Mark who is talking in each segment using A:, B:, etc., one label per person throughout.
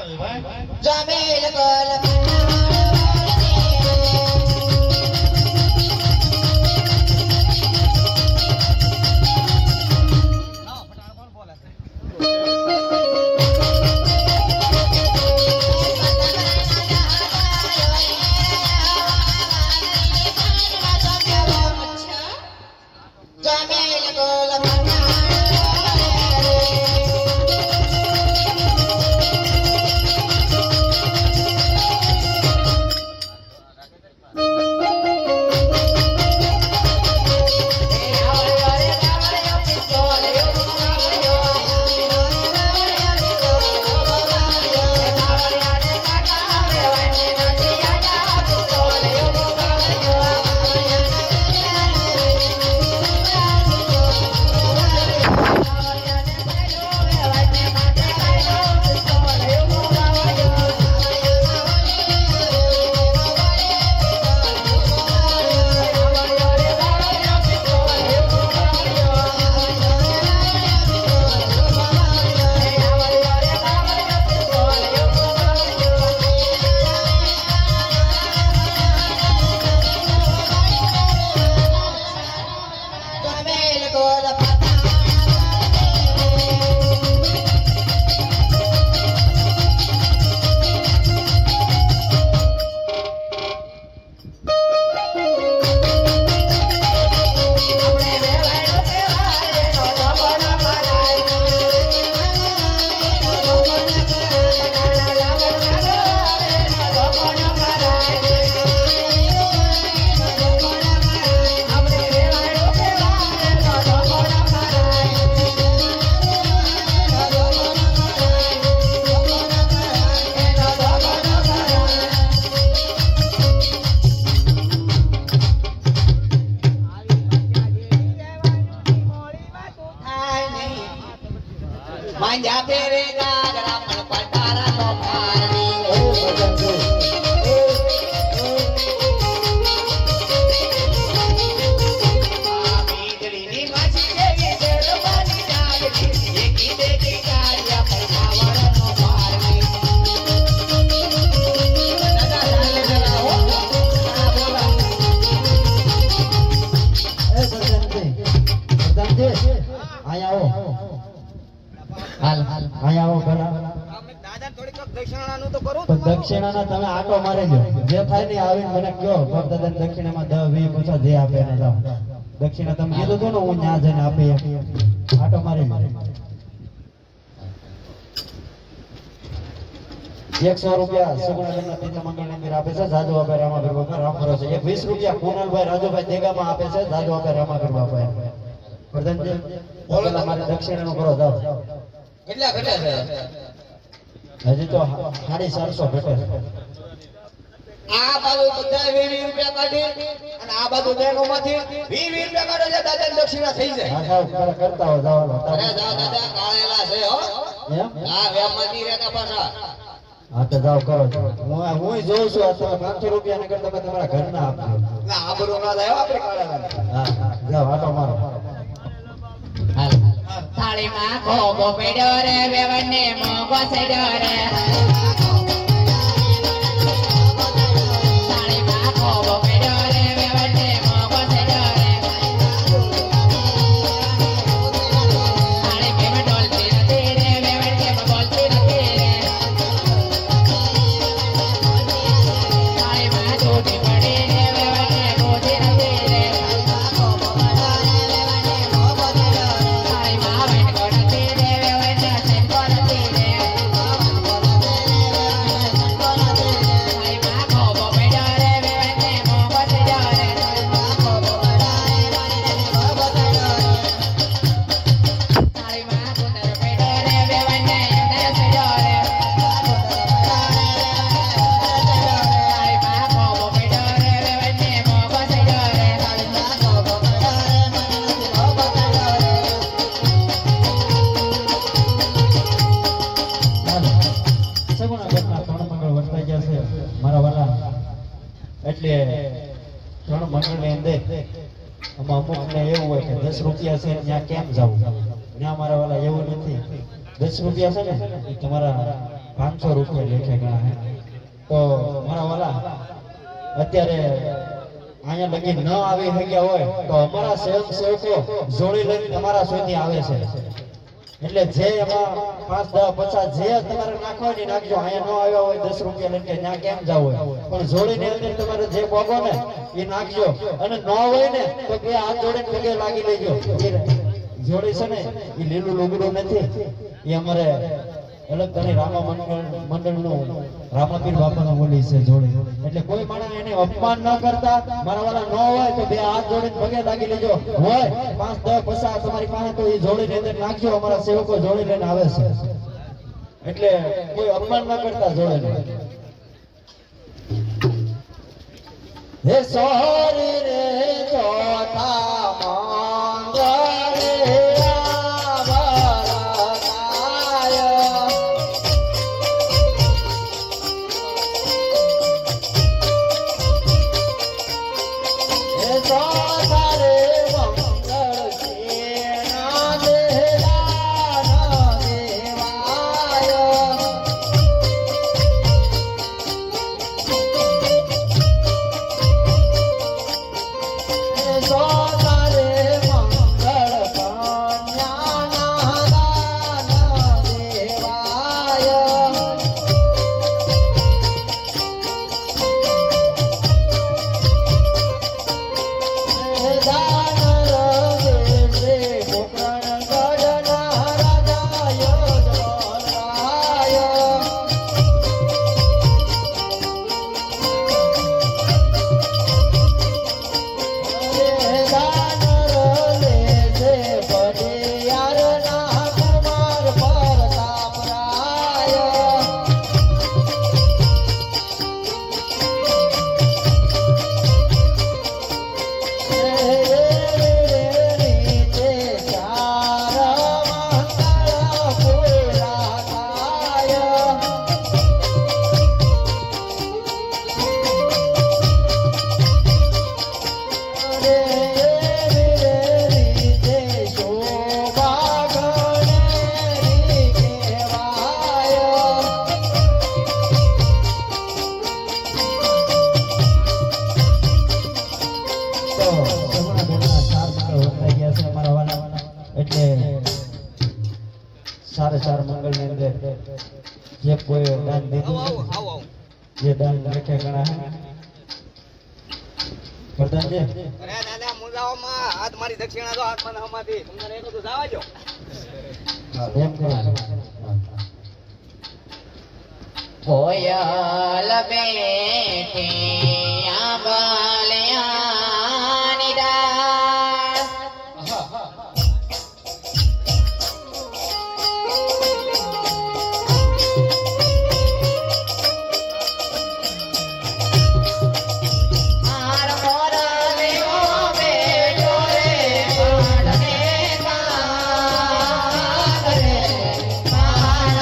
A: Jamil goal માંજા તેરે ગાગરા પણ પટારા તો પારણી મીંદડીની માછી જેવી શેરવાની ડાળની એકી દેખી ગાડિયા પર ખાવડનો પારણી દાદા ચાલે જરા હો હા બોલા
B: એ સરદારજી આયા આવો હાલ હાલ આયા આવો પેલા
A: દાદા થોડીક દક્ષિણાનું તો કરું
B: તો દક્ષિણાના તમે આટો મારી લો જે થાય ને આવીને મને કયો બાપ દાદા દક્ષિણામાં 10 20 50 જે આપે એને જાવ દક્ષિણા તમે કીધું તો ને હું ન્યા જઈને આપી આટો મારી લો 100 રૂપિયા સુગુણાબેનના પિતા મંગળની અંદર આપે છે જાદુ આપે રામાભીર બાપા રામ ભરોસે 20 રૂપિયા કુનાલભાઈ રાજુભાઈ દેગામાં આપે છે જાદુ આપે રામાભીર બાપા પ્રધાનજી બોલો તમારે દક્ષિણાનું કરો જાવ
A: કેટલા ઘટે છે
B: હજી તો 450 ઘટે છે
A: આ બાજુ બધા 20 રૂપિયા કાઢી અને આ બાજુ બેનોમાંથી 20 રૂપિયા કાઢો છે દાદા દક્ષિણા થઈ જાય
B: હા સાહેબ કરતા હો જાવ
A: અરે જાવ દાદા કાળેલા છે હો
B: એમ
A: હા વેમતી રહેતા પાછા
B: હા તો જાવ કરો હું જોઉં છું આ તમે 500 રૂપિયા ને કરતા તમારા ઘરના આપજો
A: ના આબરૂ ના થાય આપણે કાળેલા
B: હા જાવ આટો મારો હાલ
C: થાળીમાં ખોબો પડ્યો રે વેવણને મોગો સડ્યો રે થાળીમાં ખોબો પડ્યો રે વેવણને મોગો સડ્યો રે થાળી કેમ ડોલતી નથી રે વેવણ કેમ બોલતી નથી રે થાળીમાં છોટી પડી રે વેવણને બોલતી નથી રે થાળીમાં વેટકો નથી રે વેવણને સેટકો નથી રે થાળીમાં ખોબો પડ્યો રે વેવણને મોગો સડ્યો રે થાળીમાં કુંદર પડ્યો રે વેવણને અંદર સડ્યો રે થાળીમાં ખોબો પડ્યો રે વેવણને મોગો સડ્યો રે
B: સગુણાબેનના 3 મંગળ વર્તાઈ ગયા છે મારા વાલા એટલે 3 મંગળની અંદર અમુકને એવું હોય કે 10 રૂપિયા છે ત્યાં કેમ જવું ત્યાં મારા વાલા એવું નથી 10 રૂપિયા છે ને એ તમારા 500 રૂપિયા લેખે ગણા હે તો મારા વાલા અત્યારે અહીંયા લગી ન આવી શક્યા હોય તો અમારા સેવકો જોડી લઈને તમારા સુધી આવે છે એટલે જે એમાં 5 10 50 જે તમારે નાખવાની નાખજો અહીંયા ન આવ્યા હોય 10 રૂપિયા લઈને ત્યાં કેમ જાવ હોય પણ જોડીની અંદર તમારે જે પોગો ને એ નાખજો અને ન હોય ને તો બે હાથ જોડીને પગે લાગી લેજો એ જોડી છે ને એ લીલું લુગડું નથી એ અમારે અલગ તને રામા મંડળનું રામાપીર બાપાનું બોલી છે જોડી એટલે કોઈ માણસ એને અપમાન ન કરતા મારા વાળા ન હોય તો બે હાથ જોડીને પગે લાગી લેજો હોય 5 10 50 તમારી પાસે તો એ જોડીની અંદર નાખજો અમારા સેવકો જોડી લઈને આવે છે એટલે કોઈ અપમાન ન કરતા જોડીને હે સોરી રે ચોથા મંગળે ચાર મંગળ ની અંદર જે કોઈ દાન દીધું જે દાન લેખે ગણા હે પ્રધાનજી
A: અરે દાદા મુંજાઓમાં હાથ મારી દક્ષિણા દો હાથ મને હમાથી તમને એક તો જાવા જો
B: એમ કરો
C: કોયલ બેઠે આંબલિયાની ડાળ આર મોરલીઓ બેઠો રે પાડને કાગરે મારા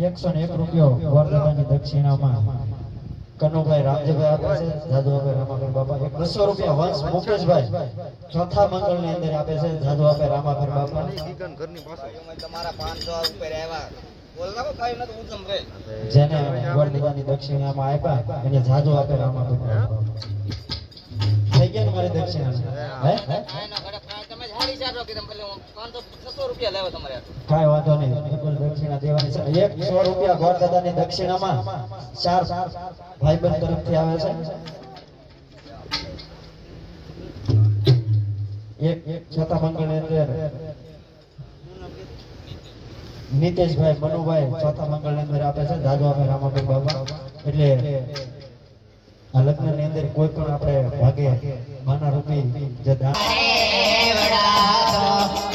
B: ₹101 વરદાની દક્ષિણામાં કનુભાઈ રામજીભાઈ આપે છે જાદુભાઈ રામાપીર બાપા 200 રૂપિયા વંશ મુકેશભાઈ ચોથા મંગળ ની અંદર આપે છે જાદુભાઈ રામાપીર બાપા
A: તમારા 500 ઉપર આવ્યા બોલ નાખો કાઈ નથી ઉજમ રે
B: જેને વરદાની દક્ષિણામાં આપ્યા એને જાદુ આપે રામાપીર બાપા થઈ ગયા ને મારી દક્ષિણા હે
A: કાઈના ઘડે કાઈ તમે હારી ચારો કે તમે 500 600 રૂપિયા લેવા તમારે
B: કાઈ વાંધો નહીં બિલકુલ દક્ષિણા દેવાની છે 100 રૂપિયા ગોરદાદાની દક્ષિણામાં 4 ભાઈબંધ તરફથી આવે છે એક ચોથા મંગળની અંદર નીતેશભાઈ મનુભાઈ ચોથા મંગળની અંદર આપે છે દાદુ આપે રામાપીર બાબા એટલે આ લગ્નની અંદર કોઈ પણ આપણે ભાગે માના રૂપી જે દાન
C: હે વડા તો